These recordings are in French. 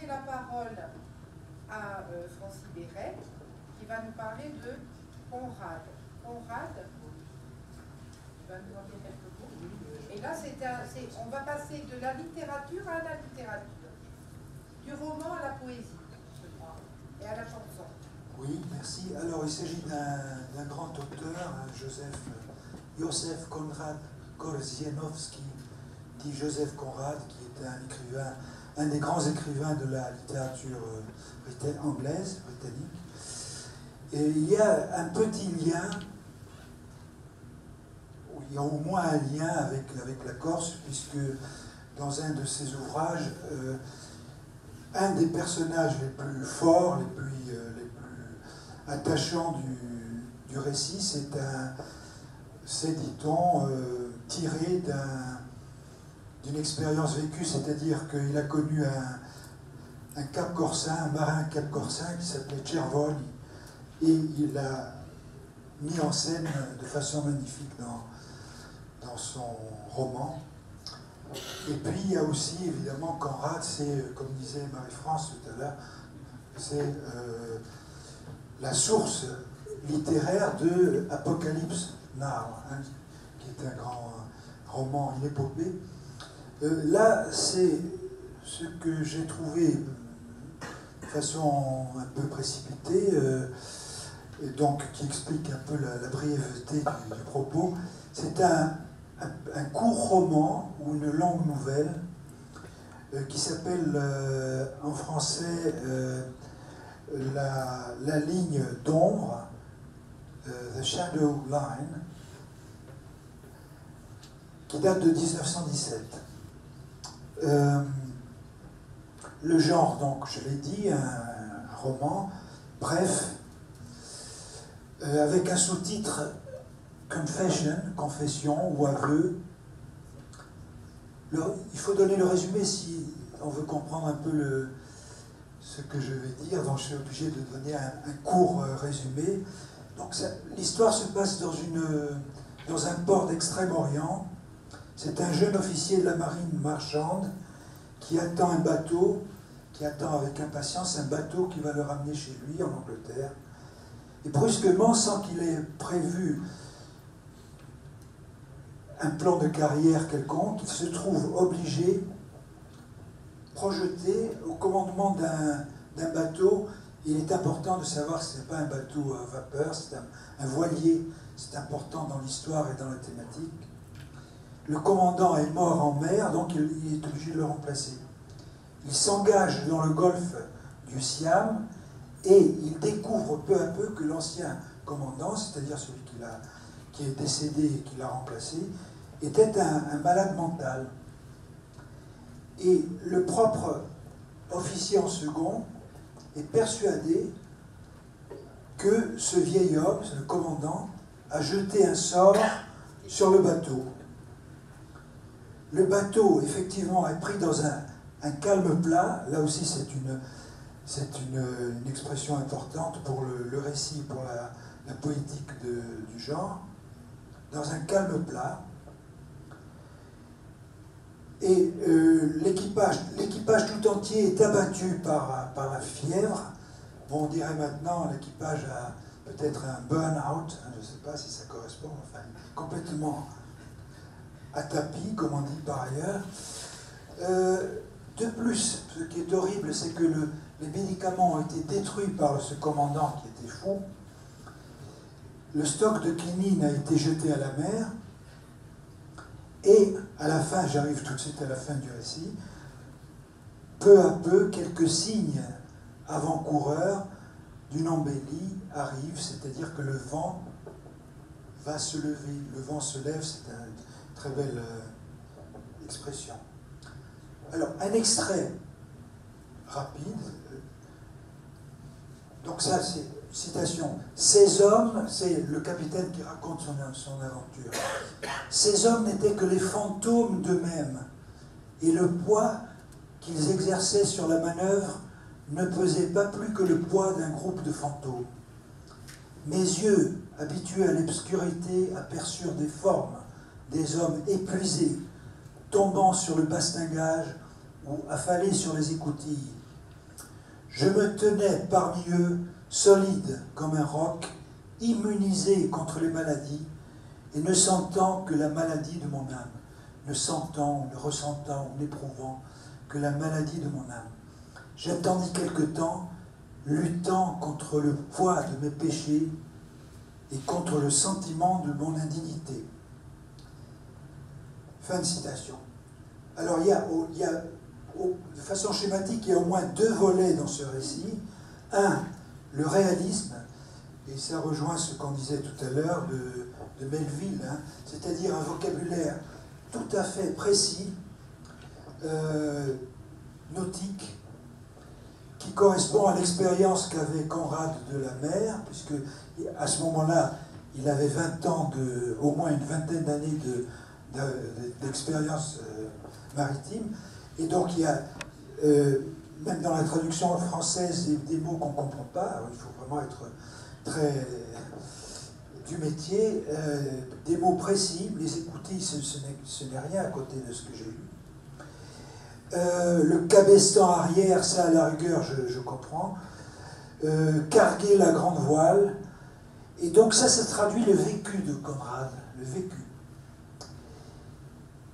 donner la parole à Francis Béret, qui va nous parler de Conrad. Conrad, tu vas nous en dire quelques mots. Et là, on va passer de la littérature à la littérature, du roman à la poésie, je crois, et à la chanson. Oui, merci. Alors, il s'agit d'un grand auteur, Józef Konrad Korzeniowski, dit Joseph Conrad, qui est un écrivain, un des grands écrivains de la littérature anglaise, britannique. Et il y a un petit lien, il y a au moins un lien avec la Corse, puisque dans un de ses ouvrages, un des personnages les plus forts, les plus attachants du récit, c'est dit-on, tiré d'une expérience vécue, c'est-à-dire qu'il a connu un Cap Corsin, un marin Cap Corsin qui s'appelait Cervoni, et il l'a mis en scène de façon magnifique dans son roman. Et puis il y a aussi évidemment Conrad, c'est, comme disait Marie-France tout à l'heure, c'est la source littéraire de Apocalypse Now, hein, qui est un grand roman, une épopée. Là, c'est ce que j'ai trouvé de façon un peu précipitée, et donc qui explique un peu la brièveté du propos. C'est un court roman ou une longue nouvelle qui s'appelle en français la ligne d'ombre, The Shadow Line, qui date de 1917. Le genre, donc, je l'ai dit, un roman, bref, avec un sous-titre Confession, confession ou aveu. Il faut donner le résumé si on veut comprendre un peu ce que je vais dire, donc je suis obligé de donner un court résumé. Donc l'histoire se passe dans un port d'Extrême-Orient. C'est un jeune officier de la marine marchande qui attend un bateau, qui attend avec impatience un bateau qui va le ramener chez lui en Angleterre. Et brusquement, sans qu'il ait prévu un plan de carrière quelconque, il se trouve obligé, projeté au commandement d'un bateau. Il est important de savoir que ce n'est pas un bateau à vapeur, c'est un voilier, c'est important dans l'histoire et dans la thématique. Le commandant est mort en mer, donc il est obligé de le remplacer. Il s'engage dans le golfe du Siam et il découvre peu à peu que l'ancien commandant, c'est-à-dire celui qui est décédé et qui l'a remplacé, était un malade mental. Et le propre officier en second est persuadé que ce vieil homme, le commandant, a jeté un sort sur le bateau. Le bateau, effectivement, est pris dans un calme plat. Là aussi, c'est une expression importante pour le récit, pour la poétique du genre. Dans un calme plat. Et l'équipage tout entier est abattu par la fièvre. Bon, on dirait maintenant l'équipage a peut-être un burn-out, je ne sais pas si ça correspond, enfin, complètement à tapis, comme on dit par ailleurs. De plus, ce qui est horrible, c'est que les médicaments ont été détruits par ce commandant qui était fou. Le stock de quinine a été jeté à la mer. Et à la fin, j'arrive tout de suite à la fin du récit, peu à peu, quelques signes avant-coureurs d'une embellie arrivent, c'est-à-dire que le vent va se lever. Le vent se lève, c'est une très belle expression. Alors, un extrait rapide. Donc ça, c'est citation. Ces hommes, c'est le capitaine qui raconte son aventure. Ces hommes n'étaient que les fantômes d'eux-mêmes, et le poids qu'ils exerçaient sur la manœuvre ne pesait pas plus que le poids d'un groupe de fantômes. Mes yeux, habitués à l'obscurité, aperçurent des formes, des hommes épuisés, tombant sur le bastingage ou affalés sur les écoutilles. Je me tenais parmi eux, solide comme un roc, immunisé contre les maladies, et ne sentant que la maladie de mon âme, ne sentant, ne ressentant, n'éprouvant que la maladie de mon âme. J'attendis quelque temps, luttant contre le poids de mes péchés et contre le sentiment de mon indignité. Fin de citation. Alors il y a de façon schématique, il y a au moins deux volets dans ce récit. Un, le réalisme, et ça rejoint ce qu'on disait tout à l'heure de Melville, hein, c'est-à-dire un vocabulaire tout à fait précis, nautique, qui correspond à l'expérience qu'avait Conrad de la mer, puisque à ce moment-là, il avait 20 ans, au moins une vingtaine d'années d'expérience maritime. Et donc il y a, même dans la traduction française, des mots qu'on ne comprend pas. Alors, il faut vraiment être très du métier, des mots précis, les écouter, ce n'est rien à côté de ce que j'ai lu. Le cabestan arrière, ça à la rigueur, je comprends. Carguer la grande voile. Et donc ça traduit le vécu de Conrad, le vécu.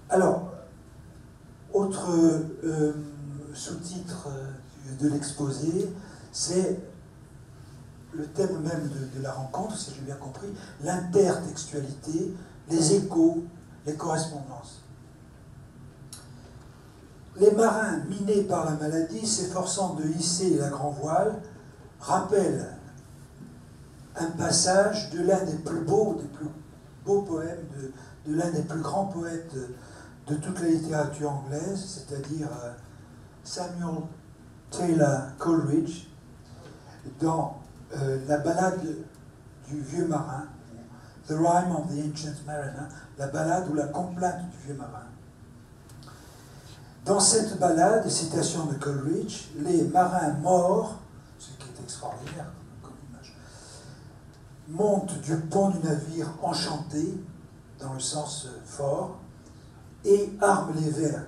Alors, autre sous-titre de l'exposé, c'est le thème même de la rencontre, si j'ai bien compris, l'intertextualité, les échos, les correspondances. Les marins minés par la maladie, s'efforçant de hisser la grand voile, rappellent un passage de l'un des plus beaux poèmes, de l'un des plus grands poètes de toute la littérature anglaise, c'est-à-dire Samuel Taylor Coleridge, dans la ballade du vieux marin, The Rime of the Ancient Mariner, la ballade ou la complainte du vieux marin. Dans cette ballade, citation de Coleridge, les marins morts, ce qui est extraordinaire comme image, montent du pont du navire enchanté, dans le sens fort, et arment les vergues.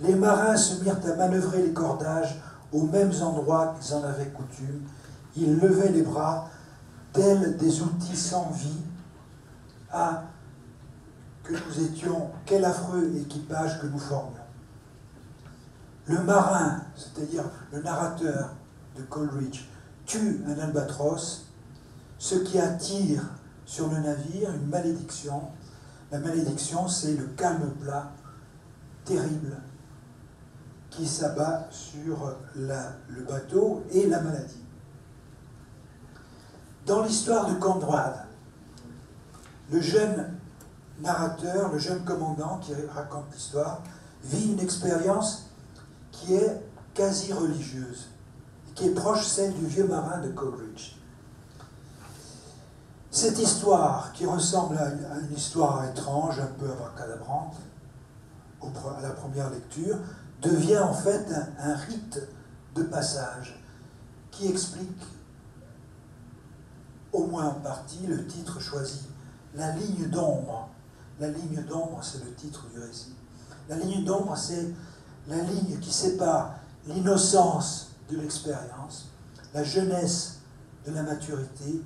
Les marins se mirent à manœuvrer les cordages aux mêmes endroits qu'ils en avaient coutume. Ils levaient les bras, tels des outils sans vie. Ah, que nous étions, quel affreux équipage que nous formions. Le marin, c'est-à-dire le narrateur de Coleridge, tue un albatros, ce qui attire sur le navire une malédiction. La malédiction, c'est le calme plat terrible qui s'abat sur le bateau et la maladie. Dans l'histoire de Conrad, le jeune narrateur, le jeune commandant qui raconte l'histoire, vit une expérience qui est quasi religieuse, qui est proche celle du vieux marin de Coleridge. Cette histoire, qui ressemble à une histoire étrange, un peu abracadabrante, à la première lecture, devient en fait un rite de passage qui explique, au moins en partie, le titre choisi, la ligne d'ombre. La ligne d'ombre, c'est le titre du récit. La ligne d'ombre, c'est la ligne qui sépare l'innocence de l'expérience, la jeunesse de la maturité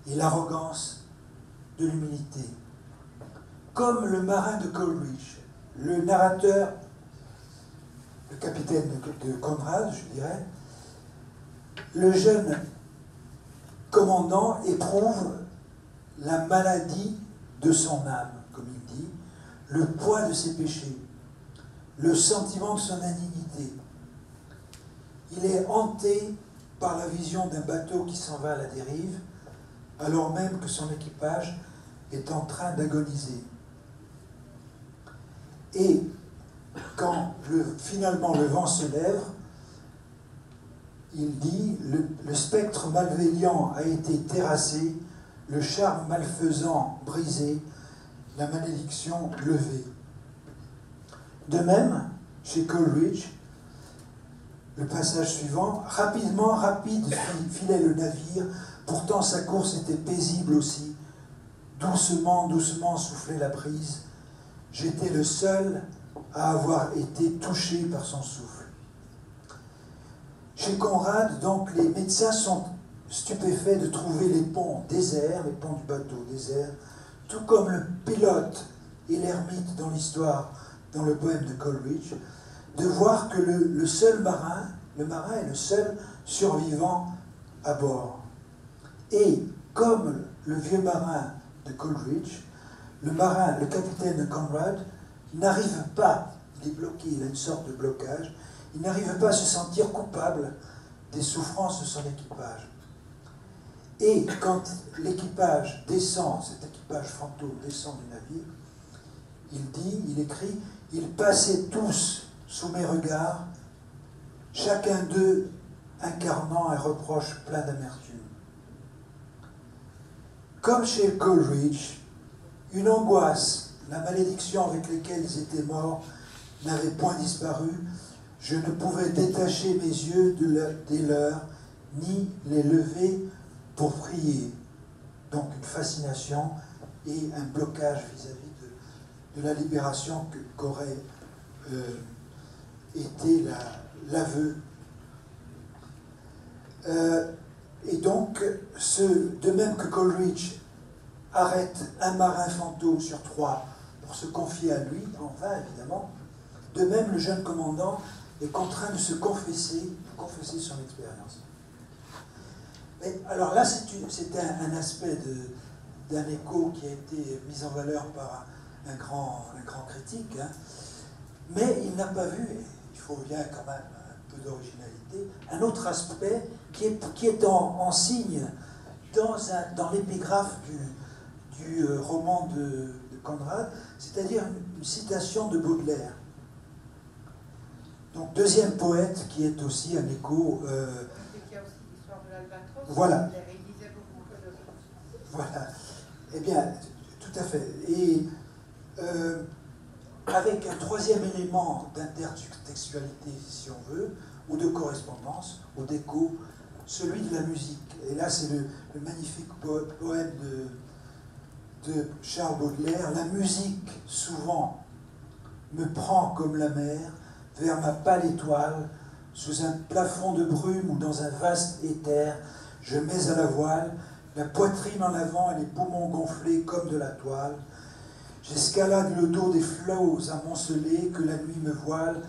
et l'arrogance de l'humilité. Comme le marin de Coleridge, le narrateur, le capitaine de Conrad, je dirais, le jeune commandant éprouve la maladie de son âme, comme il dit, le poids de ses péchés, le sentiment de son indignité. Il est hanté par la vision d'un bateau qui s'en va à la dérive, alors même que son équipage est en train d'agoniser. Et quand finalement le vent se lève, il dit « Le spectre malveillant a été terrassé, le charme malfaisant brisé, la malédiction levée. » De même, chez Coleridge, le passage suivant, rapide filait le navire, pourtant sa course était paisible aussi. Doucement, doucement soufflait la brise. J'étais le seul à avoir été touché par son souffle. Chez Conrad, donc, les médecins sont stupéfaits de trouver les ponts déserts, les ponts du bateau déserts, tout comme le pilote et l'ermite dans l'histoire, dans le poème de Coleridge, de voir que le seul marin, le marin est le seul survivant à bord. Et comme le vieux marin de Coleridge, le marin, le capitaine de Conrad, n'arrive pas, il est bloqué, il a une sorte de blocage, il n'arrive pas à se sentir coupable des souffrances de son équipage. Et quand l'équipage descend, cet équipage fantôme descend du navire, il écrit, « Ils passaient tous sous mes regards, chacun d'eux incarnant un reproche plein d'amertume. » Comme chez Coleridge, une angoisse, la malédiction avec laquelle ils étaient morts n'avait point disparu. Je ne pouvais détacher mes yeux des leurs, ni les lever pour prier. Donc une fascination et un blocage vis-à-vis de la libération qu'aurait été l'aveu. Et donc, de même que Coleridge arrête un marin fantôme sur 3 pour se confier à lui, en vain évidemment, de même le jeune commandant est contraint de se confesser son expérience. Mais alors là, c'est un aspect d'un écho qui a été mis en valeur par un grand critique, hein. Mais il n'a pas vu, et il faut bien quand même un peu d'originalité, un autre aspect qui est en signe dans l'épigraphe du roman de Conrad, c'est-à-dire une citation de Baudelaire. Donc, deuxième poète qui est aussi un écho. Il y a aussi l'histoire de l'Albatros. Voilà. Il disait beaucoup de choses. Voilà. Eh bien, tout à fait. Et avec un troisième élément d'intertextualité, si on veut, ou de correspondance, ou d'écho, celui de la musique. Et là, c'est le magnifique poème de Charles Baudelaire. La musique, souvent, me prend comme la mer vers ma pâle étoile, sous un plafond de brume ou dans un vaste éther, je mets à la voile, la poitrine en avant et les poumons gonflés comme de la toile. J'escalade le dos des flots amoncelés que la nuit me voile.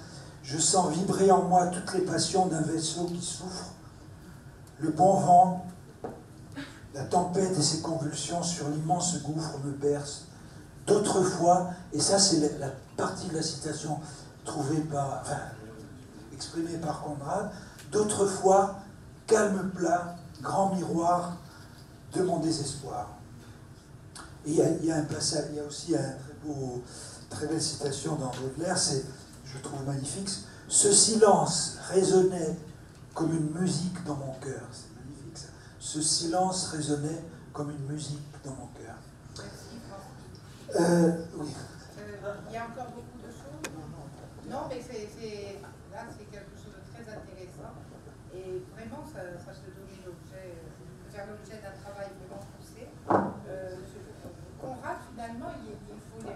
Je sens vibrer en moi toutes les passions d'un vaisseau qui souffre. Le bon vent, la tempête et ses convulsions sur l'immense gouffre me bercent. D'autres fois, et ça c'est la partie de la citation exprimée par Conrad, d'autres fois, calme plat, grand miroir de mon désespoir. Et il y a un passage, il y a aussi une très belle citation dans Baudelaire, je trouve magnifique, « Ce silence résonnait comme une musique dans mon cœur. » C'est magnifique ça. « Ce silence résonnait comme une musique dans mon cœur. » Oui. Il y a encore beaucoup de choses. Non, mais là, c'est quelque chose de très intéressant. Et vraiment, ça se donnait faire l'objet d'un travail vraiment poussé. Conrad, finalement, il faut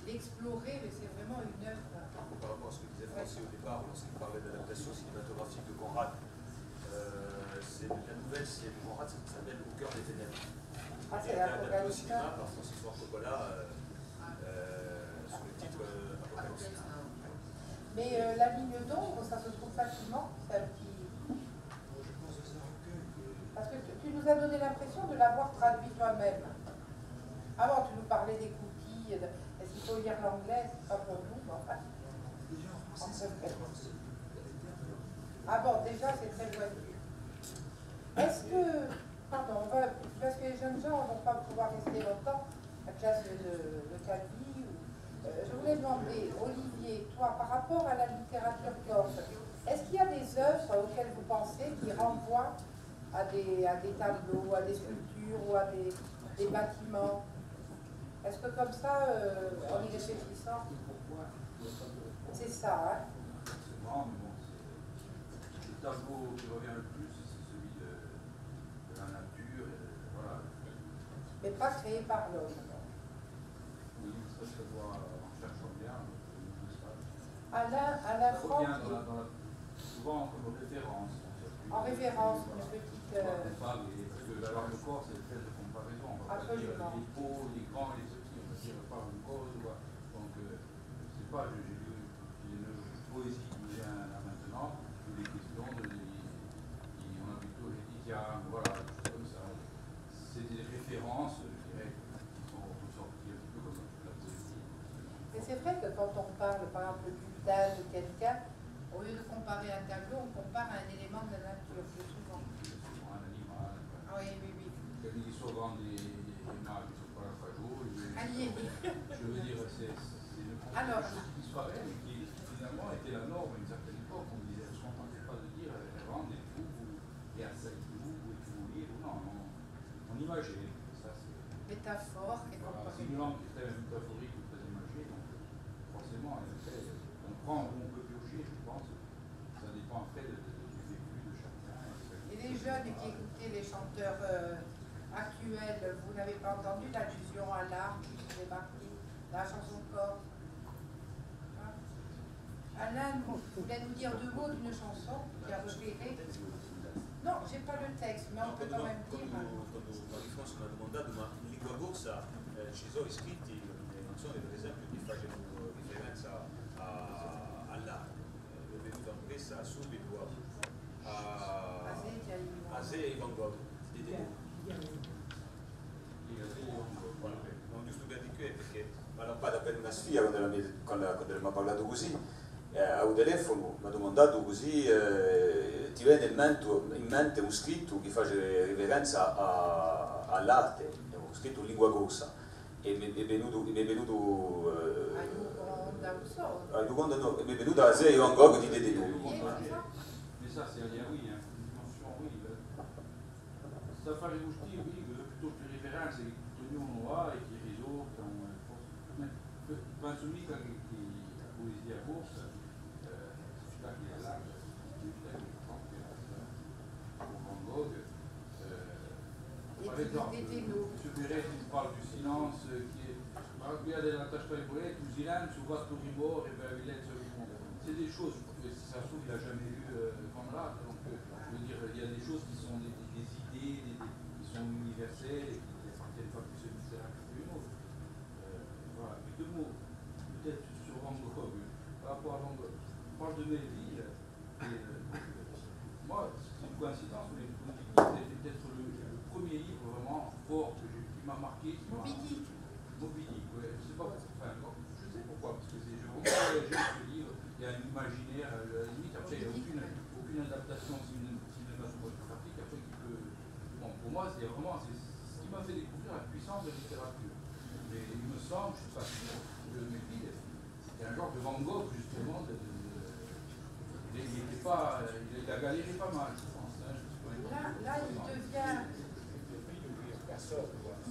l'explorer, mais c'est vraiment une œuvre. Par rapport à ce que disait Francis au départ, lorsqu'il parlait d'adaptation cinématographique de Conrad, la nouvelle série de Conrad s'appelle Au cœur des ténèbres. Ah, Elle a été adaptée au cinéma par Francis Ford Coppola sous le titre Apocalypse. Mais La ligne d'ombre, ça se trouve facilement. C'est un petit. Parce que tu nous as donné l'impression de l'avoir traduit toi-même. Avant, tu nous parlais des cookies. Est-ce qu'il faut lire l'anglais? C'est pas pour nous, mais enfin. Ah bon, déjà, c'est très pointu. Est-ce que. Pardon, parce que les jeunes gens ne vont pas pouvoir rester longtemps, la classe de Calvi. Je voulais demander, Olivier, toi, par rapport à la littérature corse, est-ce qu'il y a des œuvres auxquelles vous pensez qui renvoient à des tableaux, à des sculptures ou à des bâtiments? Est-ce que comme ça, en y réfléchissant, c'est ça, hein? C'est marrant, mais bon, le tableau qui revient le plus, c'est celui de la nature, voilà. Mais pas créé par l'homme. Oui, ça se voit en cherchant bien, Alain France. dans la souvent comme référence. En référence, une petite. Parce que la langue de corps, c'est le fait de comparaison. On va pas dire les beaux, les grands et les petits, on va dire pas une cause. Donc, c'est pas, j'ai lu une poésie qui vient là maintenant, où les questions, on a plutôt Laetitia, voilà, des choses comme ça. C'est des références, je dirais, qui sont ressorties un petit peu comme ça, toute la poésie. Mais c'est vrai que quand on parle, par exemple, du d'âge de quelqu'un, au lieu de comparer un tableau, on compare un élément de la nature, plus souvent. Un animal. Ah oui, oui, oui. Quelqu'un qui souvent des mâles qui ne sont pas la fajo. Je veux dire, c'est une chose qui disparaît, mais qui finalement était la norme à une certaine époque. On ne se contentait pas de dire rendez-vous, et asseyez-vous, ou écrivez, non, on imaginait. Ça, Métaphore et voilà, comparaison. c'est une langue très métaphorique ou très imagée, donc forcément, on prend où on peut piocher, je pense. Ça dépend après du vécu de chacun. Et les jeunes qui écoutaient les chanteurs actuels, vous n'avez pas entendu l'allusion à l'art qui faisait partie de la chanson corse? Hein? Alain voulait nous dire deux mots d'une chanson qui a repéré. No, j'ai pas le texte, ma on peut quand même dire. Quando Marie-France mi ha domandato, ma in lingua corsa ci sono iscritti le canzoni, per esempio, che facevano riferenza all'arte. È venuta questa subito a Zé e Van Gogh di voilà. Non giusto per di che, perché ma non vado per una sfida quando mi ha parlato così. Al telefono mi ha domandato così, ti viene in mente un scritto che fa riverenza all'arte, un scritto in lingua corsa, e mi è venuto a Zé Van Gogh di Dedeno. Mais ça, c'est un lien, oui, hein, une dimension, oui. Ça fait Rousty, oui, plutôt que référence, c'est que nous on a et qui réseau, penso mica che la poesia corsa sta qui all'arte, Van Gogh, par exemple, M. Perret il parle du silence qui est, par via della tâche poète, du silence, ou votre rimor et ben Villette sur le monde. C'est des choses, ça se trouve, il n'a jamais lu Conrad, donc je veux dire, il y a des choses qui sont des idées, qui sont universelles et qui appartiennent pas plus à une littérature qu'une autre. Voilà, mais deux mots, peut-être sur Van Gogh, par rapport à Van Gogh. On parle de Melville, moi, c'est une coïncidence, mais c'était peut-être le premier livre vraiment fort qui m'a marqué. Moby Dick, ouais, je sais pas pourquoi, enfin, je sais pourquoi, parce que j'ai vraiment voyagé ce livre, il y a un imaginaire, à la limite, après il n'y a aucune adaptation cinématographique, après qui peut... Bon, pour moi, c'est vraiment, c'est ce qui m'a fait découvrir la puissance de la littérature. Mais il me semble, je ne suis pas sûr, que Melville, c'était un genre de Van Gogh, justement, il a galéré pas mal, je pense. Hein, là, il devient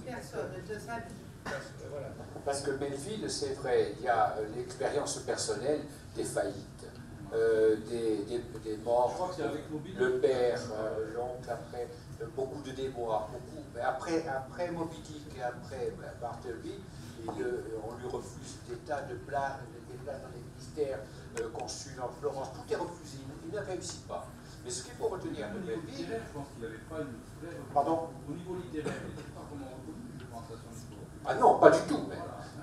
personne de sa vie. Parce que Melville, c'est vrai, il y a l'expérience personnelle des faillites, des morts, le père, l'oncle, après, beaucoup de déboires, beaucoup. Mais après Moby Dick et après Bartleby, on lui refuse des tas de places dans les ministères consuls en Florence, tout est refusé, il ne réussit pas. Mais ce qu'il faut retenir de Melville... Je pense qu'il n'avait pas une vraie... Pardon? Au niveau littéraire, il n'était pas vraiment reconnu, je pense, à son niveau. Ah non, pas du tout.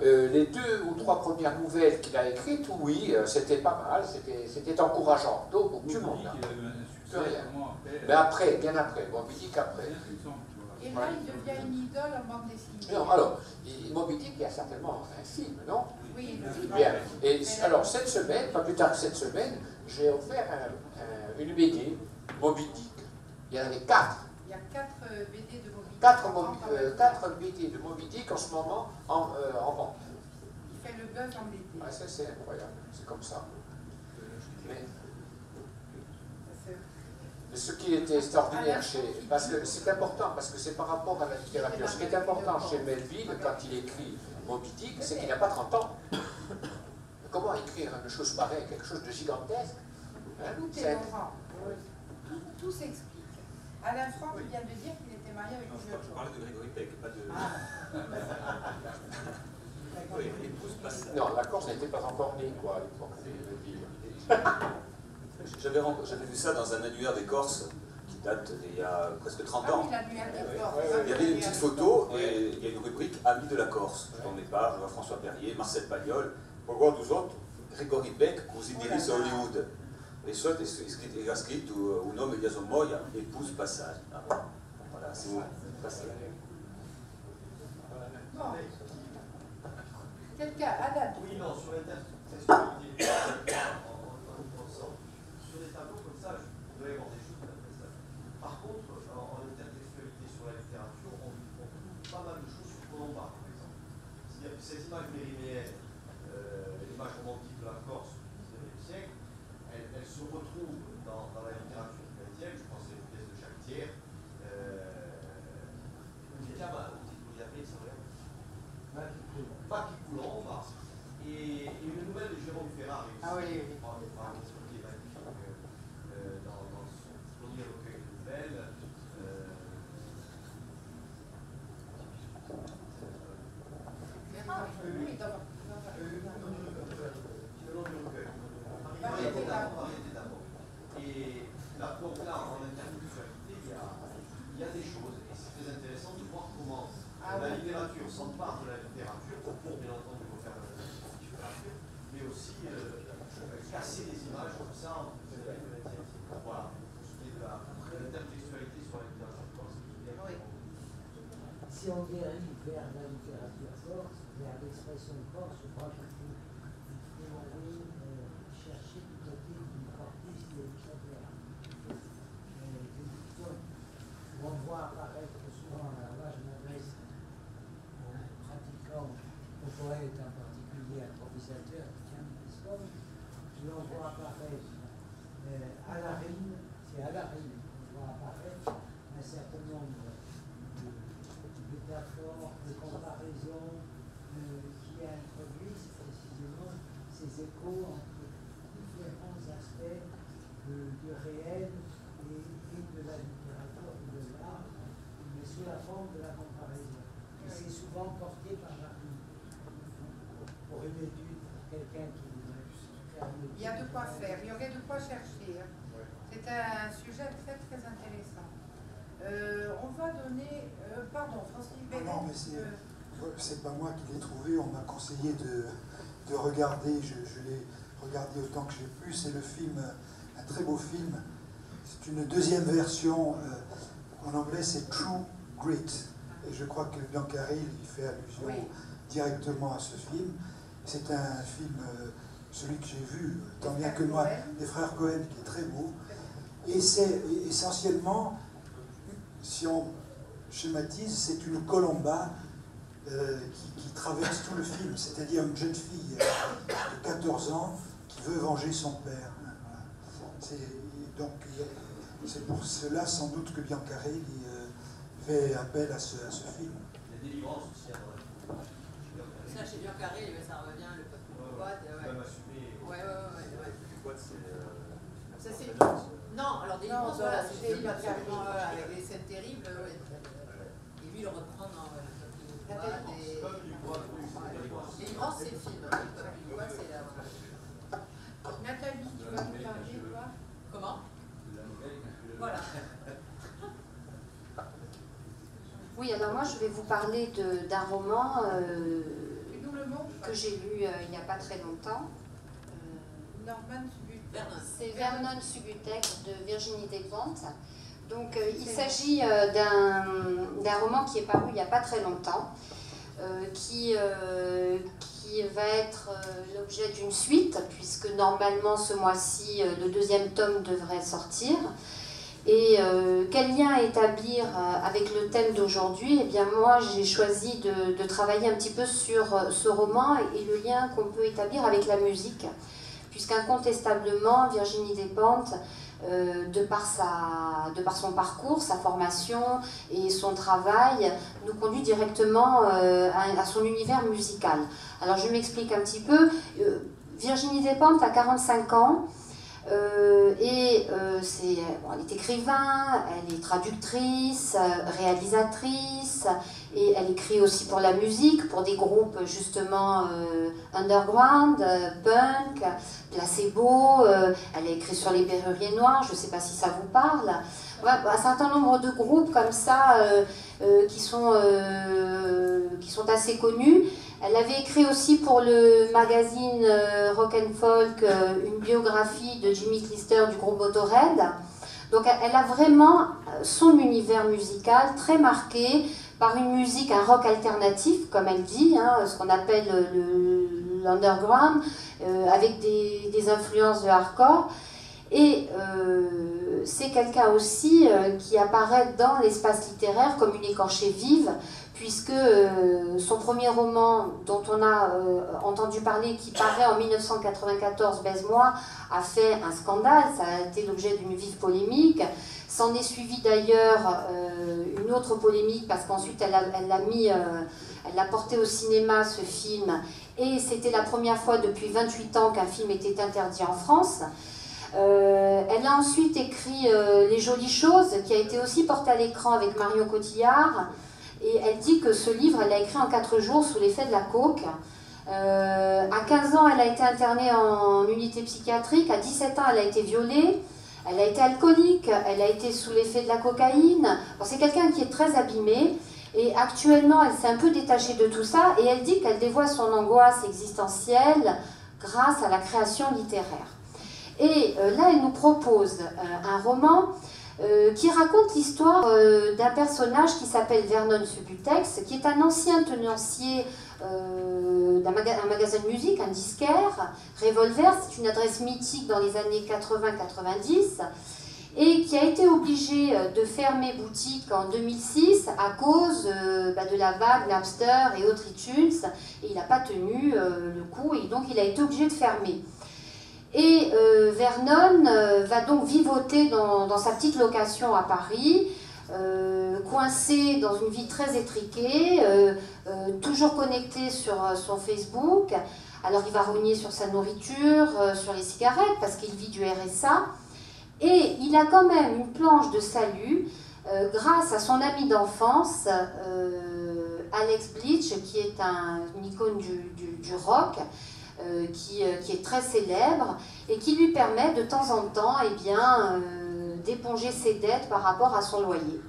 Les 2 ou 3 premières nouvelles qu'il a écrites, oui, c'était pas mal, c'était encourageant. Donc, du monde. Il a eu un succès vraiment après. Mais après, bien après, Moby Dick après. Et là, il devient une idole en bande dessinée. Non, alors, Moby Dick, il y a certainement un film, non? Oui, bien. Et alors, cette semaine, pas plus tard que cette semaine, j'ai offert une BD, Moby Dick. Il y en avait 4. Il y a 4 BD de Moby Dick. 4 BD de Moby Dick en ce moment en vente. Il fait le buzz en BD. Ah, ça, c'est incroyable, c'est comme ça. Mais ce qui était extraordinaire parce que c'est important, parce que c'est par rapport à la littérature. Ce qui est important chez Melville, quand il écrit Moby Dick, c'est qu'il n'a pas 30 ans. Comment écrire une chose pareille, quelque chose de gigantesque? Tout est grand. Tout s'explique. Alain Franck vient de dire qu'il était marié avec une autre. Je parlais de Grégory Peck, pas de... Non, la Corse n'était pas encore née, quoi, à l'époque. J'avais vu ça dans un annuaire des Corses qui date d'il y a presque 30 ans. Ah oui, l'annuaire des Corses. Il y avait une petite photo et il y a une rubrique Amis de la Corse. Dans les pages, François Perrier, Marcel Pagnol, Pogo dos outros, Grégory Beck, così dirige a Hollywood. E só è scritto un nome di Asomoia, épouse passage. Voilà, si vous passez. Bon. Quelqu'un, Adam? Oui, non, sur l'intertextualité, en pensant, sur des tableaux comme ça, il doit y avoir des choses intéressantes. Par contre, en intertextualité sur la littérature, on trouve pas mal de choses sur Colomba, par exemple. C'est-à-dire que cette image mériméenne, l'image romantique de la Corse du XIXe siècle, elle se retrouve dans la littérature chrétienne, je pense à une pièce de Jacques Thiers, Paqui Colomba, et une nouvelle de Jérôme Ferrari. Ah oui, oui. Qui est magnifique dans son premier recueil de nouvelles. Variété d'amour. Et là, donc là, en intertextualité, il y a des choses, et c'est très intéressant de voir comment la littérature s'empare de la littérature pour bien entendu refaire de la littérature, mais aussi casser des images comme ça. Voilà, ce qui est de l'intertextualité sur la littérature corse. Si on dérive vers la littérature corse, vers l'expression corse, je crois qu'il faut aller chercher du côté du corpus d'Alexandria. On voit apparaître souvent, alors là je m'adresse aux pratiquants, aux poètes en particulier, à professeurs qui tient l'histoire, l'on voit apparaître à la rime, c'est à la rime, on voit apparaître un certain nombre de métaphores, de comparaisons qui introduisent précisément ces échos entre différents aspects du réel et de la littérature ou de l'art, mais sous la forme de la comparaison. Et c'est souvent porté par la rime. Pour une étude, pour quelqu'un qui voudrait faire une étude. Il y a de quoi faire, il y aurait de quoi chercher. C'est un sujet très très intéressant. On va donner... pardon, Francis Bennett. Non, mais c'est pas moi qui l'ai trouvé, on m'a conseillé de regarder, je l'ai regardé autant que j'ai pu, c'est le film, un très beau film, c'est une deuxième version, en anglais c'est True Grit, et je crois que Biancaril il fait allusion directement à ce film. C'est un film, celui que j'ai vu, tant bien que moi, des frères Cohen, qui est très beau, et c'est essentiellement, si on schématise, c'est une Colomba qui traverse tout le film, c'est-à-dire une jeune fille de 14 ans qui veut venger son père. Voilà. Donc c'est pour cela sans doute que Biancarelli fait appel à ce film. Il y a des livrances aussi avant la ça chez Biancarelli, ça revient, le peuple du quad. Non, alors des livrances, voilà, c'est des livres avec des scènes terribles. Et lui, il le reprend dans le peuple du quad. Les livrances, c'est le film. Le peuple du quad, c'est la... Nathalie, tu vas nous parler, toi? Comment? Voilà. Oui, alors moi je vais vous parler d'un roman que j'ai lu il n'y a pas très longtemps. C'est Vernon Subutex de Virginie Despentes. Donc il s'agit d'un roman qui est paru il n'y a pas très longtemps, qui va être l'objet d'une suite, puisque normalement ce mois-ci le deuxième tome devrait sortir. Et quel lien établir avec le thème d'aujourd'hui? Eh bien moi j'ai choisi de travailler un petit peu sur ce roman et le lien qu'on peut établir avec la musique, puisqu'incontestablement Virginie Despentes, de par son parcours, sa formation et son travail, nous conduit directement à son univers musical. Alors je m'explique un petit peu. Virginie Despentes a 45 ans. Elle est écrivain, elle est traductrice, réalisatrice, Et elle écrit aussi pour la musique, pour des groupes justement underground, punk, placebo. Elle a écrit sur les Berruriers Noirs, je ne sais pas si ça vous parle. Ouais, un certain nombre de groupes comme ça qui sont assez connus. Elle avait écrit aussi pour le magazine Rock and Folk une biographie de Jimmy Clister du groupe Motorhead. Donc elle a vraiment son univers musical très marqué par une musique, un rock alternatif, comme elle dit, hein, ce qu'on appelle l'underground, avec des influences de hardcore. Et c'est quelqu'un aussi qui apparaît dans l'espace littéraire comme une écorchée vive, puisque son premier roman, dont on a entendu parler, qui paraît en 1994, Baise-moi, a fait un scandale, ça a été l'objet d'une vive polémique. S'en est suivi d'ailleurs une autre polémique, parce qu'ensuite elle l'a porté au cinéma, ce film, et c'était la première fois depuis 28 ans qu'un film était interdit en France. Elle a ensuite écrit Les Jolies Choses, qui a été aussi porté à l'écran avec Marion Cotillard. Et elle dit que ce livre, elle l'a écrit en 4 jours sous l'effet de la coke. À 15 ans, elle a été internée en unité psychiatrique. À 17 ans, elle a été violée. Elle a été alcoolique. Elle a été sous l'effet de la cocaïne. Bon, c'est quelqu'un qui est très abîmé. Et actuellement, elle s'est un peu détachée de tout ça. Et elle dit qu'elle dévoie son angoisse existentielle grâce à la création littéraire. Et là, elle nous propose un roman qui raconte l'histoire d'un personnage qui s'appelle Vernon Subutex, qui est un ancien tenancier d'un magasin de musique, un disquaire, Revolver, c'est une adresse mythique dans les années 80-90, et qui a été obligé de fermer boutique en 2006 à cause de la vague Napster et autres iTunes, et il n'a pas tenu le coup, et donc il a été obligé de fermer. Et Vernon va donc vivoter dans sa petite location à Paris, coincé dans une vie très étriquée, toujours connecté sur son Facebook. Alors il va rogner sur sa nourriture, sur les cigarettes, parce qu'il vit du RSA. Et il a quand même une planche de salut grâce à son ami d'enfance, Alex Bleach, qui est une icône du rock, qui est très célèbre et qui lui permet de temps en temps d'éponger ses dettes par rapport à son loyer.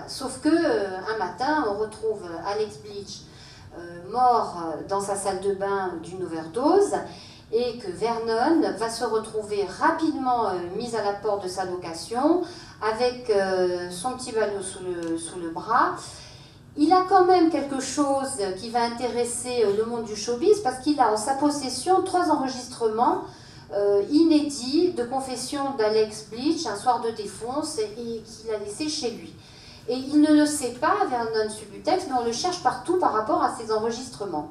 Sauf que un matin, on retrouve Alex Bleach mort dans sa salle de bain d'une overdose, et que Vernon va se retrouver rapidement mis à la porte de sa location avec son petit ballot sous le bras. Il a quand même quelque chose qui va intéresser le monde du showbiz, parce qu'il a en sa possession 3 enregistrements inédits de confession d'Alex Bleach un soir de défonce, et qu'il a laissé chez lui. Et il ne le sait pas, Vernon Subutex, mais on le cherche partout par rapport à ces enregistrements.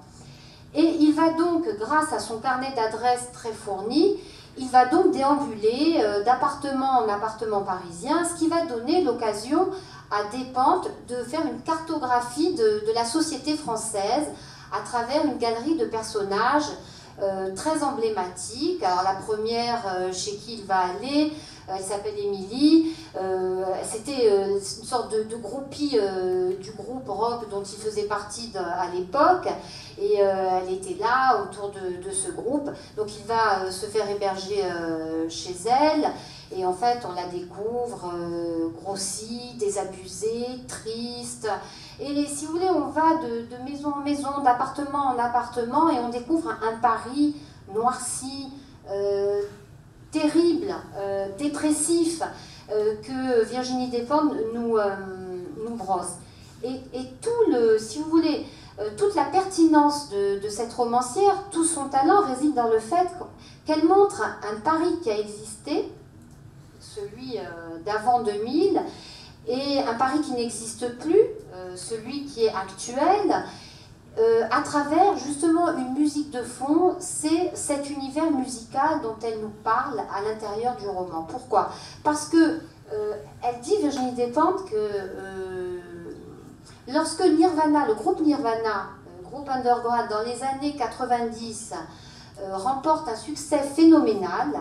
Et il va donc, grâce à son carnet d'adresses très fourni, il va donc déambuler d'appartement en appartement parisien, ce qui va donner l'occasion à Despentes de faire une cartographie de la société française à travers une galerie de personnages très emblématiques. Alors la première chez qui il va aller, elle s'appelle Émilie, c'était une sorte de groupie du groupe rock dont il faisait partie à l'époque, et elle était là autour de ce groupe, donc il va se faire héberger chez elle, et en fait on la découvre grossie, désabusée, triste, et si vous voulez on va de maison en maison, d'appartement en appartement, et on découvre un Paris noirci, terrible, dépressif, que Virginie Despentes nous brosse. Et si vous voulez, toute la pertinence de cette romancière, tout son talent réside dans le fait qu'elle montre un Paris qui a existé, celui d'avant 2000, et un Paris qui n'existe plus, celui qui est actuel, à travers justement une musique de fond. C'est cet univers musical dont elle nous parle à l'intérieur du roman. Pourquoi? Parce que elle dit, Virginie Despentes, que lorsque Nirvana, le groupe Nirvana, groupe underground dans les années 90, remporte un succès phénoménal,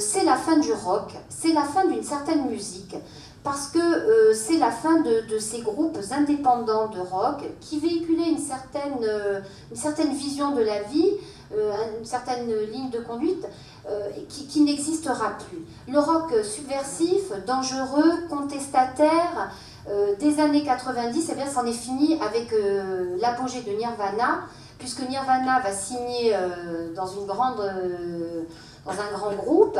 c'est la fin du rock, c'est la fin d'une certaine musique, parce que c'est la fin de ces groupes indépendants de rock qui véhiculaient une certaine vision de la vie, une certaine ligne de conduite qui n'existera plus. Le rock subversif, dangereux, contestataire des années 90, eh bien, c'en est fini avec l'apogée de Nirvana, puisque Nirvana va signer dans un grand groupe,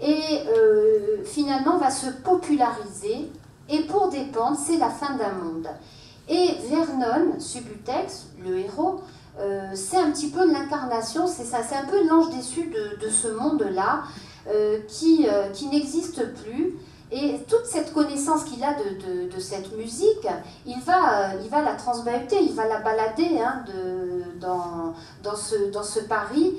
et finalement va se populariser, et pour des pentes, c'est la fin d'un monde. Et Vernon Subutex, le héros, c'est un petit peu l'incarnation, c'est un peu l'ange déçu de ce monde-là, qui n'existe plus. Et toute cette connaissance qu'il a de cette musique, il va la transbahuter, il va la balader hein, dans ce Paris.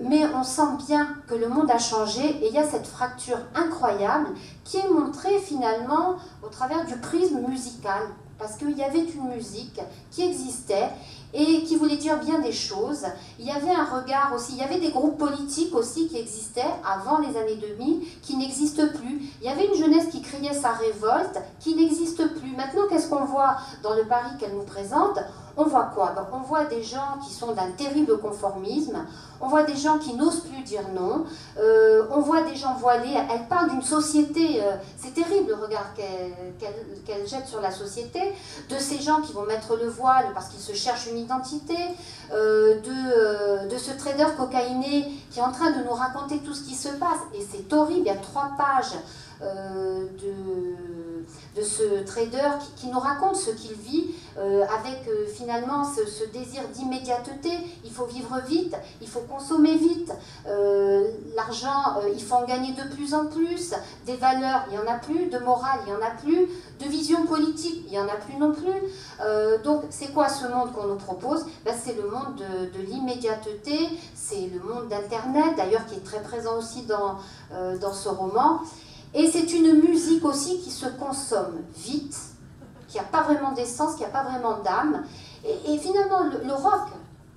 Mais on sent bien que le monde a changé et il y a cette fracture incroyable qui est montrée finalement au travers du prisme musical. Parce qu'il y avait une musique qui existait et qui voulait dire bien des choses. Il y avait un regard aussi, il y avait des groupes politiques aussi qui existaient avant les années 2000, qui n'existent plus. Il y avait une jeunesse qui criait sa révolte, qui n'existe plus. Maintenant, qu'est-ce qu'on voit dans le Paris qu'elle nous présente? On voit quoi? Donc, on voit des gens qui sont d'un terrible conformisme, on voit des gens qui n'osent plus dire non, on voit des gens voilés. Elle parle d'une société, c'est terrible le regard qu'elle jette sur la société, de ces gens qui vont mettre le voile parce qu'ils se cherchent une identité, de ce trader cocaïné qui est en train de nous raconter tout ce qui se passe. Et c'est horrible, il y a 3 pages de ce trader qui nous raconte ce qu'il vit avec finalement ce désir d'immédiateté. Il faut vivre vite, il faut consommer vite, l'argent, il faut en gagner de plus en plus, des valeurs, il n'y en a plus, de morale, il n'y en a plus, de vision politique, il n'y en a plus non plus. Donc c'est quoi ce monde qu'on nous propose? Ben, c'est le monde de l'immédiateté, c'est le monde d'Internet, d'ailleurs qui est très présent aussi dans ce roman. Et c'est une musique aussi qui se consomme vite, qui n'a pas vraiment d'essence, qui n'a pas vraiment d'âme. Et finalement, le rock,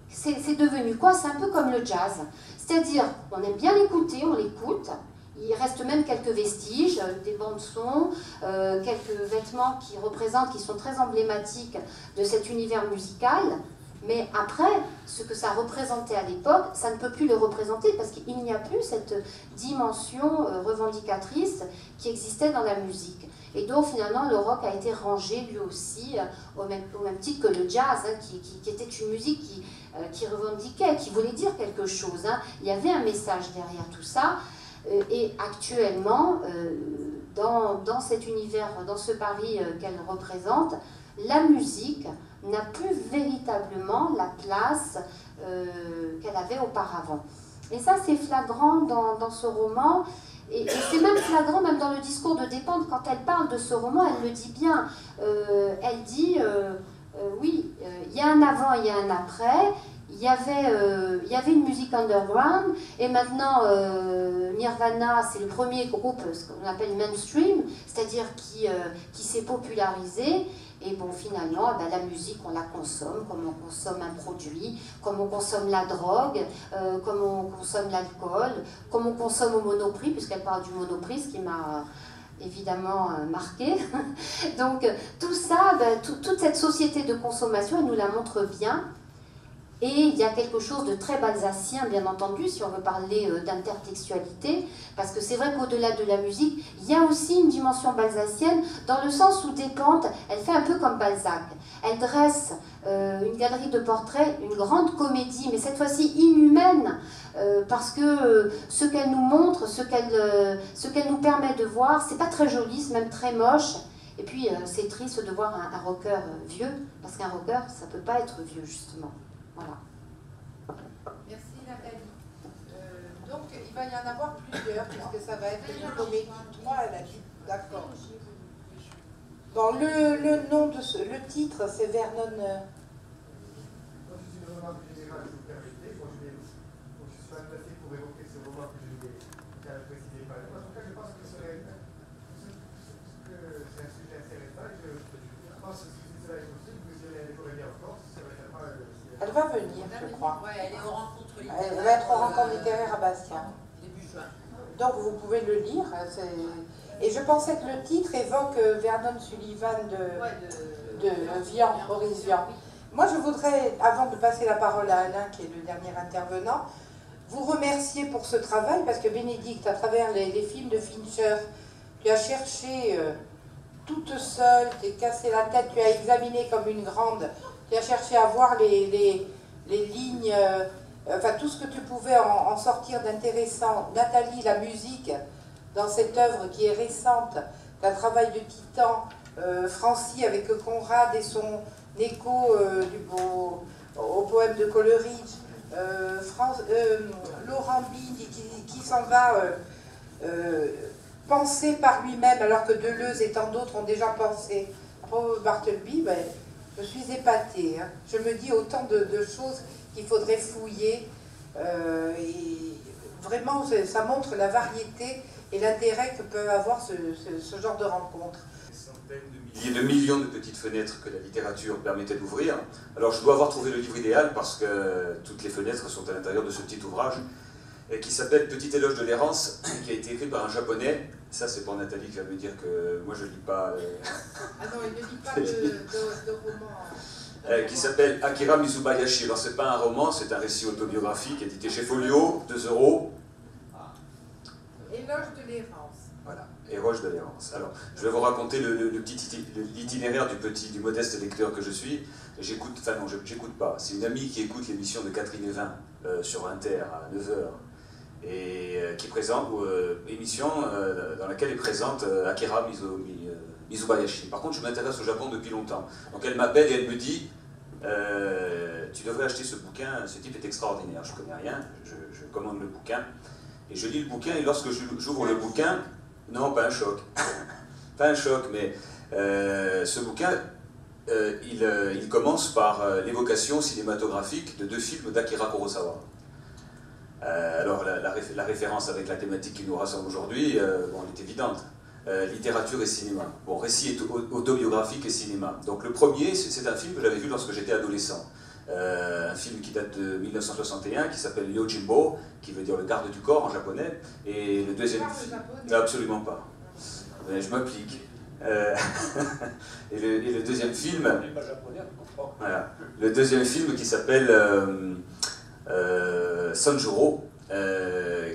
c'est devenu quoi? C'est un peu comme le jazz. C'est-à-dire, on aime bien l'écouter, on l'écoute. Il reste même quelques vestiges, des bandes-sons, quelques vêtements qui sont très emblématiques de cet univers musical. Mais après, ce que ça représentait à l'époque, ça ne peut plus le représenter parce qu'il n'y a plus cette dimension revendicatrice qui existait dans la musique. Et donc finalement, le rock a été rangé lui aussi au même titre que le jazz, hein, qui était une musique qui revendiquait, qui voulait dire quelque chose. Hein. Il y avait un message derrière tout ça. Et actuellement, dans cet univers, dans ce Paris qu'elle représente, la musique n'a plus véritablement la place qu'elle avait auparavant. Et ça, c'est flagrant dans ce roman, et c'est même flagrant même dans le discours de Despentes. Quand elle parle de ce roman, elle le dit bien. Elle dit, oui, il y a un avant, il y a un après. Il y avait une musique underground, et maintenant Nirvana, c'est le premier groupe, ce qu'on appelle mainstream, c'est-à-dire qui s'est popularisé. Et bon, finalement, ben, la musique, on la consomme comme on consomme un produit, comme on consomme la drogue, comme on consomme l'alcool, comme on consomme au Monoprix, puisqu'elle parle du Monoprix, ce qui m'a évidemment marqué. Donc tout ça, ben, toute cette société de consommation, elle nous la montre bien. Et il y a quelque chose de très balzacien, bien entendu, si on veut parler d'intertextualité, parce que c'est vrai qu'au-delà de la musique, il y a aussi une dimension balzacienne, dans le sens où Despentes, elle fait un peu comme Balzac. Elle dresse une galerie de portraits, une grande comédie, mais cette fois-ci inhumaine, parce que ce qu'elle nous montre, ce qu'elle nous permet de voir, c'est pas très joli, c'est même très moche. Et puis, c'est triste de voir un rocker vieux, parce qu'un rocker, ça peut pas être vieux, justement. Voilà. Merci Nathalie. Donc il va y en avoir plusieurs, puisque ça va être une comédie. Moi, elle a dit, d'accord. Bon, le nom de le titre, c'est Vernon. Moi, je suis le roman général, si vous permettez. Moi, je suis pas placé pour évoquer ce roman que je n'avais précisé pas. En tout cas, je pense que c'est un sujet intéressant. Je pense que si cela est possible, que si elle pourrait bien en France, ça va être pas. Elle va venir, je crois. Ouais, elle est aux rencontres littéraires. Elle va être aux rencontres littéraires à Bastia. Début juin. Donc vous pouvez le lire. Et je pensais que le titre évoque Vernon Sullivan de Vian, Maurice Vian. Moi, je voudrais, avant de passer la parole à Alain, qui est le dernier intervenant, vous remercier pour ce travail, parce que Bénédicte, à travers les films de Fincher, tu as cherché toute seule, tu t'es cassé la tête, tu as examiné comme une grande, tu as cherché à voir les lignes, enfin tout ce que tu pouvais en sortir d'intéressant. Nathalie, la musique, dans cette œuvre qui est récente, d'un travail de titan, Francie avec Conrad et son écho au poème de Coleridge, Laurent Bide qui s'en va penser par lui-même alors que Deleuze et tant d'autres ont déjà pensé. Paul Bartleby, ben, je suis épatée. Hein. Je me dis autant de choses qu'il faudrait fouiller. Et vraiment, ça montre la variété et l'intérêt que peuvent avoir ce genre de rencontres. Il y a de millions de petites fenêtres que la littérature permettait d'ouvrir. Alors je dois avoir trouvé le livre idéal parce que toutes les fenêtres sont à l'intérieur de ce petit ouvrage qui s'appelle Petit éloge de l'errance, qui a été écrit par un japonais. Ça c'est pour Nathalie qui va me dire que moi je ne lis pas... Ah non, il ne lit pas de roman. Qui s'appelle Akira Mizubayashi. Alors c'est pas un roman, c'est un récit autobiographique édité chez Folio, 2 €. Éloge de l'errance. Voilà, éloge de l'errance. Alors, je vais vous raconter l'itinéraire du modeste lecteur que je suis. J'écoute, enfin non, j'écoute pas. C'est une amie qui écoute l'émission de Catherine Evin sur Inter à 9 h et qui présente émission dans laquelle elle présente Akira Mizubayashi. Par contre, je m'intéresse au Japon depuis longtemps. Donc elle m'appelle et elle me dit tu devrais acheter ce bouquin, ce type est extraordinaire. Je connais rien, je commande le bouquin. Et je lis le bouquin, et lorsque j'ouvre le bouquin, non, pas un choc, pas un choc, mais ce bouquin, il commence par l'évocation cinématographique de 2 films d'Akira Kurosawa. Alors la référence avec la thématique qui nous rassemble aujourd'hui, bon, elle est évidente, littérature et cinéma. Bon, récit autobiographique et cinéma. Donc le premier, c'est un film que j'avais vu lorsque j'étais adolescent. Un film qui date de 1961 qui s'appelle Yojimbo, qui veut dire le garde du corps en japonais, et le deuxième film... Absolument pas. Mais je m'applique. Et le deuxième film... Voilà. Le deuxième film qui s'appelle Sanjuro,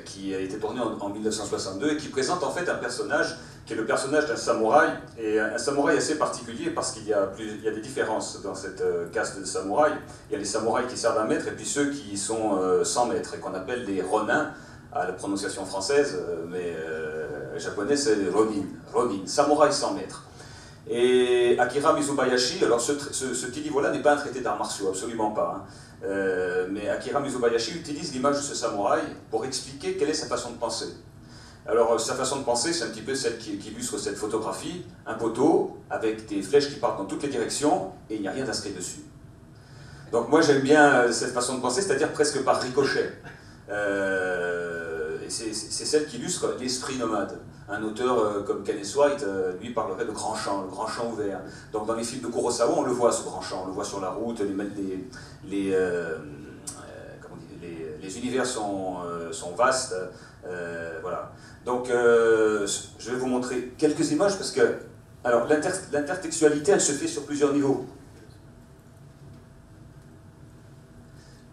qui a été tourné en 1962 et qui présente en fait un personnage qui est le personnage d'un samouraï, et un samouraï assez particulier parce qu'il y a des différences dans cette caste de samouraïs. Il y a les samouraïs qui servent un maître et puis ceux qui sont sans maître et qu'on appelle les ronins, à la prononciation française, mais japonais c'est ronin, samouraï sans maître. Et Akira Mizubayashi, alors ce petit livre-là n'est pas un traité d'arts martiaux, absolument pas. Hein. Mais Akira Mizubayashi utilise l'image de ce samouraï pour expliquer quelle est sa façon de penser. Alors sa façon de penser, c'est un petit peu celle qui illustre cette photographie, un poteau avec des flèches qui partent dans toutes les directions et il n'y a rien d'inscrit dessus. Donc moi j'aime bien cette façon de penser, c'est-à-dire presque par ricochet. Et c'est celle qui illustre l'esprit nomade. Un auteur comme Kenneth White, lui, parlerait de grand champ, le grand champ ouvert. Donc dans les films de Kurosawa, on le voit ce grand champ, on le voit sur la route, les univers sont vastes. Voilà. Donc je vais vous montrer quelques images parce que alors l'intertextualité, elle se fait sur plusieurs niveaux.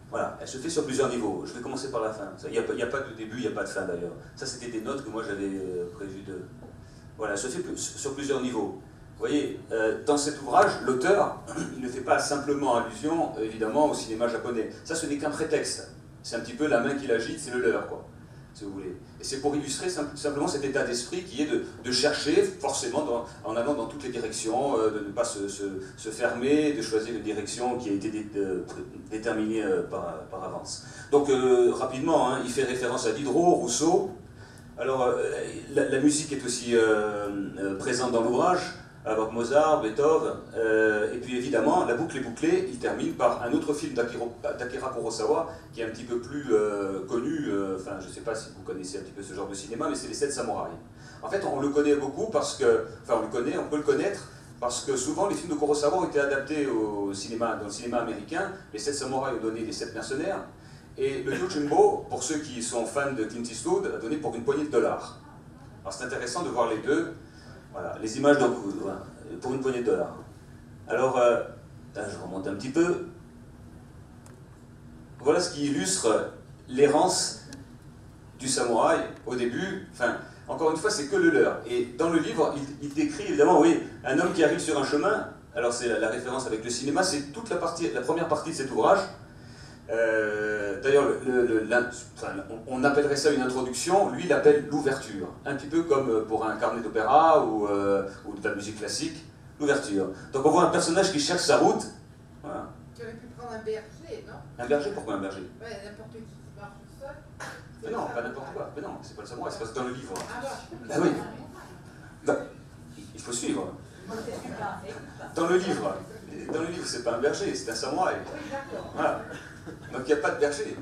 Voilà, elle se fait sur plusieurs niveaux. Je vais commencer par la fin. Il n'y a pas de début, il n'y a pas de fin d'ailleurs. Ça, c'était des notes que moi j'avais prévu de... Voilà, elle se fait sur plusieurs niveaux. Vous voyez, dans cet ouvrage, l'auteur, il ne fait pas simplement allusion, évidemment, au cinéma japonais. Ça, ce n'est qu'un prétexte. C'est un petit peu la main qui l'agite, c'est le leur, quoi, si vous voulez. Et c'est pour illustrer simplement cet état d'esprit qui est de chercher forcément en allant dans toutes les directions, de ne pas se fermer, de choisir une direction qui a été déterminée par avance. Donc rapidement, hein, il fait référence à Diderot, Rousseau. Alors la musique est aussi présente dans l'ouvrage, avec Mozart, Beethoven, et puis évidemment, la boucle est bouclée, il termine par un autre film d'Akira Kurosawa, qui est un petit peu plus connu, enfin je ne sais pas si vous connaissez un petit peu ce genre de cinéma, mais c'est Les 7 samouraïs. En fait, on le connaît beaucoup parce que, enfin on peut le connaître, parce que souvent les films de Kurosawa ont été adaptés au cinéma, dans le cinéma américain. Les 7 samouraïs ont donné les 7 mercenaires, Et le Yojimbo, pour ceux qui sont fans de Clint Eastwood, a donné pour une poignée de dollars. Alors c'est intéressant de voir les deux. Voilà, les images d'un coup, voilà, pour une poignée de dollars. Alors, là je remonte un petit peu. Voilà ce qui illustre l'errance du samouraï au début. Enfin, encore une fois, c'est que le leur. Et dans le livre, il décrit évidemment, oui, un homme qui arrive sur un chemin. Alors c'est la référence avec le cinéma, c'est toute la première partie de cet ouvrage. D'ailleurs, on appellerait ça une introduction, lui il l'appelle l'ouverture, un petit peu comme pour un carnet d'opéra ou de la musique classique, l'ouverture. Donc on voit un personnage qui cherche sa route. Voilà. Tu aurais pu prendre un berger, non? Un berger? Pourquoi un berger? Ouais, n'importe qui marche tout seul. Mais non, pas n'importe quoi. Mais non, c'est pas le samouraï, c'est parce que dans le livre. Ah oui. Ben, il faut suivre. Dans le livre, c'est pas un berger, c'est un samouraï. Voilà. Donc il n'y a pas de berger.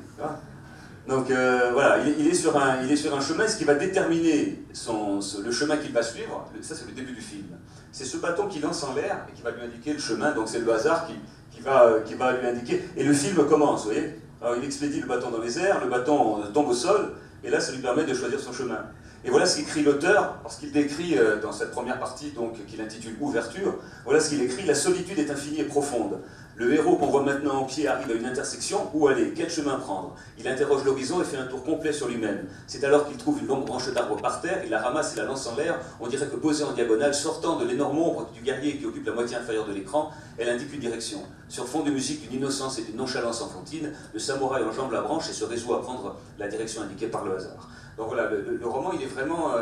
Donc voilà, il est sur un chemin, ce qui va déterminer le chemin qu'il va suivre. Ça, c'est le début du film. C'est ce bâton qui lance en l'air et qui va lui indiquer le chemin. Donc c'est le hasard qui va lui indiquer. Et le film commence, vous voyez. Alors il expédie le bâton dans les airs, le bâton tombe au sol, et là, ça lui permet de choisir son chemin. Et voilà ce qu'écrit l'auteur, parce qu'il décrit dans cette première partie, donc qu'il intitule Ouverture, voilà ce qu'il écrit: la solitude est infinie et profonde. Le héros qu'on voit maintenant en pied arrive à une intersection. Où aller? Quel chemin prendre? Il interroge l'horizon et fait un tour complet sur lui-même. C'est alors qu'il trouve une longue branche d'arbre par terre, il la ramasse et la lance en l'air. On dirait que posée en diagonale, sortant de l'énorme ombre du guerrier qui occupe la moitié inférieure de l'écran, elle indique une direction. Sur fond de musique, d'une innocence et d'une nonchalance enfantine, le samouraï enjambe la branche et se résout à prendre la direction indiquée par le hasard. Donc voilà, le roman, il est vraiment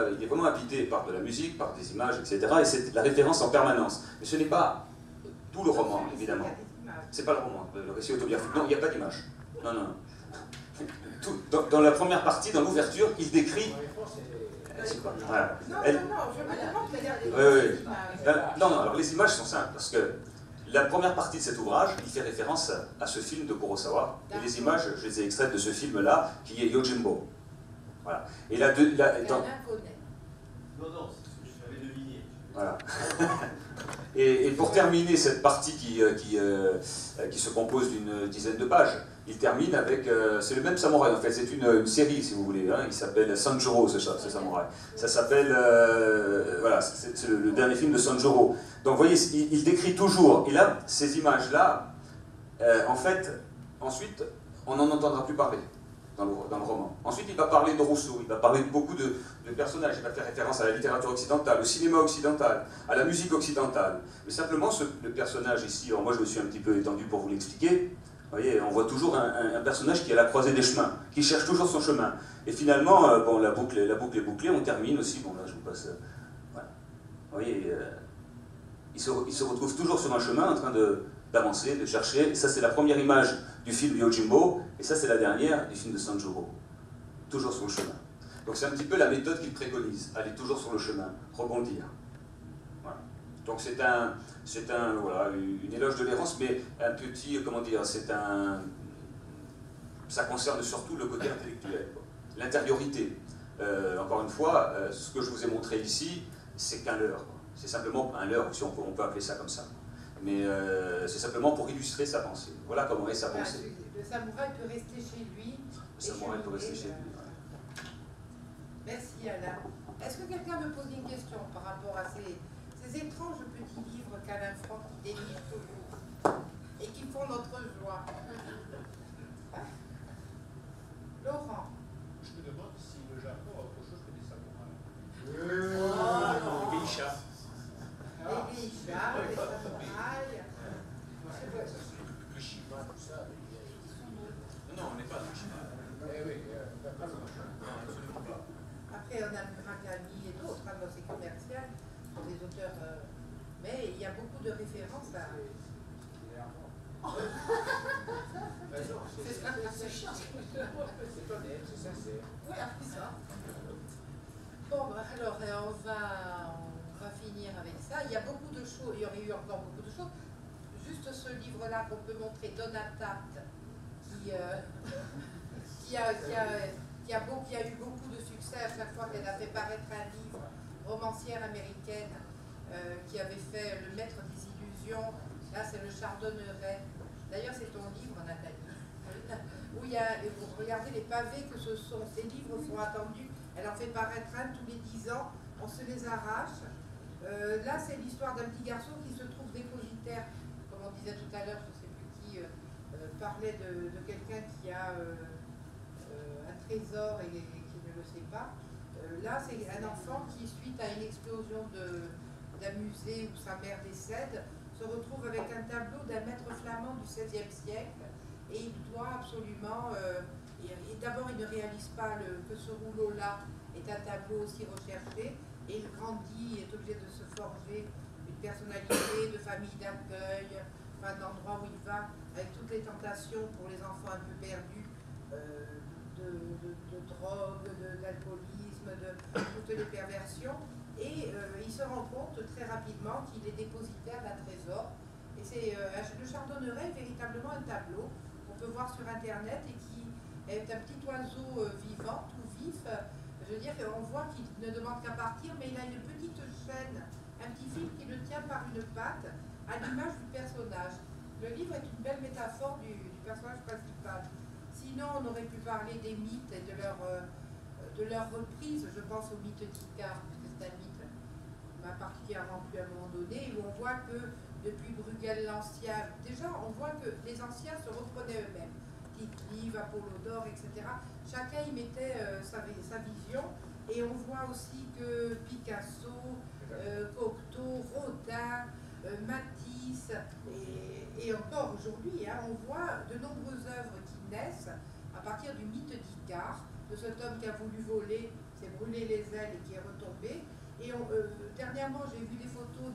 habité par de la musique, par des images, etc. Et c'est la référence en permanence. Mais ce n'est pas tout le roman, évidemment. C'est pas le roman, le récit autobiographique. Non, il n'y a pas d'image. Non, non. Dans la première partie, dans l'ouverture, il décrit... Voilà. Non, je me demande d'ailleurs... Non, alors les images sont simples, parce que la première partie de cet ouvrage, il fait référence à ce film de Kurosawa. Et les images, je les ai extraites de ce film-là, qui est Yojimbo. Voilà. Et là, Non, non, c'est ce que je l'avais deviné. Voilà. Et pour terminer cette partie qui se compose d'une dizaine de pages, il termine avec... c'est le même samouraï, en fait, c'est une série, si vous voulez. Hein, il s'appelle Sanjuro, ce samouraï. Ça s'appelle... voilà, c'est le dernier film de Sanjuro. Donc, vous voyez, il décrit toujours. Et là, ces images-là, en fait, ensuite, on n'en entendra plus parler dans le roman. Ensuite, il va parler de Rousseau, il va parler de beaucoup de personnages, il va faire référence à la littérature occidentale, au cinéma occidental, à la musique occidentale. Mais simplement, le personnage ici, alors moi je me suis un petit peu étendu pour vous l'expliquer, vous voyez, on voit toujours un personnage qui est à la croisée des chemins, qui cherche toujours son chemin. Et finalement, bon, la boucle est bouclée, on termine aussi, bon là je vous passe... voilà. Vous voyez, il se retrouve toujours sur un chemin en train d'avancer, de chercher. Ça, c'est la première image du film Yojimbo, et ça, c'est la dernière du film de Sanjuro. Toujours sur le chemin. Donc, c'est un petit peu la méthode qu'il préconise, aller toujours sur le chemin, rebondir. Voilà. Donc, voilà, une éloge de l'errance, mais un petit, comment dire, ça concerne surtout le côté intellectuel, l'intériorité. Encore une fois, ce que je vous ai montré ici, c'est qu'un leurre. C'est simplement un leurre, si on peut appeler ça comme ça. Mais c'est simplement pour illustrer sa pensée. Voilà comment est sa pensée. Le samouraï peut rester chez lui. Le samouraï peut rester chez lui. Merci Alain. Est-ce que quelqu'un me pose une question par rapport à ces étranges petits livres qu'Alain Franck délivre toujours et qui font notre joie? Laurent. Je me demande si le Japon a autre chose que des samouraïs. Oh, les geishas. Les geishas, les samouraïs. Le Shiva, tout ça. Non, on n'est pas dans le Shiva. Eh oui, Après, on a Murakami et d'autres, hein, dans ces commerciales, sont des auteurs. Mais il y a beaucoup de références à. c'est chiant. C'est honnête, c'est sincère. Oui, c'est ça. Bon, alors, on va finir avec ça. Il y a beaucoup de choses, il y aurait eu encore beaucoup de choses. Juste ce livre-là qu'on peut montrer, Donatat, qui a eu beaucoup de succès à chaque fois qu'elle a fait paraître un livre, romancière américaine, qui avait fait Le Maître des Illusions. Là, c'est le Chardonneret. D'ailleurs, c'est ton livre, Nathalie. où il y a, vous regardez les pavés que ce sont, ces livres sont attendus, elle en fait paraître un tous les 10 ans, on se les arrache. Là, c'est l'histoire d'un petit garçon qui se trouve dépositaire, comme on disait tout à l'heure, je ne sais plus qui parlait de quelqu'un qui a un trésor et qui ne le sait pas. Là, c'est un enfant qui, suite à une explosion d'un musée où sa mère décède, se retrouve avec un tableau d'un maître flamand du XVIe siècle et il doit absolument... et d'abord, il ne réalise pas que ce rouleau-là est un tableau aussi recherché et il grandit, il est obligé de se forger une personnalité de famille d'accueil, enfin, d'endroit où il va, avec toutes les tentations pour les enfants un peu perdus, de drogue, d'alcoolisme, de toutes les perversions. Et il se rend compte très rapidement qu'il est dépositaire d'un trésor. Et c'est le Chardonneret est véritablement un tableau qu'on peut voir sur Internet et qui est un petit oiseau vivant, tout vif. Je veux dire qu'on voit qu'il ne demande qu'à partir, mais il a une petite chaîne, un petit fil qui le tient par une patte, à l'image du personnage. Le livre est une belle métaphore du personnage principal. Sinon, on aurait pu parler des mythes et de leur reprise. Je pense au mythe d'Icare, parce que c'est un mythe qui m'a particulièrement plu à un moment donné, où on voit que depuis Bruegel l'Ancien, déjà on voit que les anciens se reprenaient eux-mêmes. Tite-Live, Apollodore, etc. Chacun y mettait sa vision. Et on voit aussi que Picasso, Cocteau, Rodin, Matisse, et encore aujourd'hui, hein, on voit de nombreuses œuvres qui naissent à partir du mythe d'Icare, de cet homme qui a voulu voler, s'est brûlé les ailes et qui est retombé. Et dernièrement, j'ai vu des photos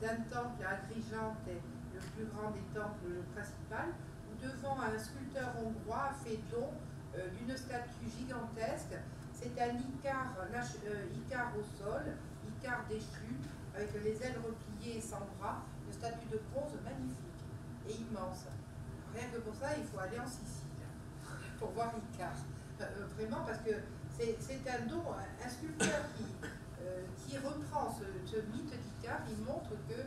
d'un temple à Agrigente, le plus grand des temples, le principal, où devant un sculpteur hongrois a fait don d'une statue gigantesque. C'est un Icare, Icare au sol, Icare déchu, avec les ailes repliées et sans bras, une statue de bronze magnifique et immense. Rien que pour ça, il faut aller en Sicile pour voir Icare. Vraiment, parce que c'est un don, un sculpteur qui reprend ce mythe d'Icare, il montre que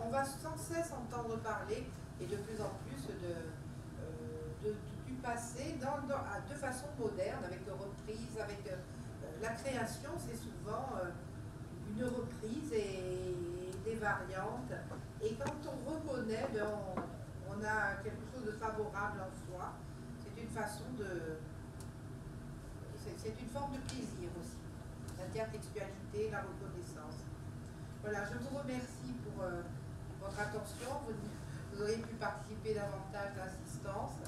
on va sans cesse entendre parler, et de plus en plus, du passé de façon moderne, avec des reprises, avec la création, c'est souvent une reprise et des variantes. Et quand on reconnaît, on a quelque chose de favorable en soi. C'est une façon c'est une forme de plaisir aussi. L'intertextualité, la reconnaissance. Voilà, je vous remercie pour votre attention. Vous auriez pu participer davantage à l'assistance.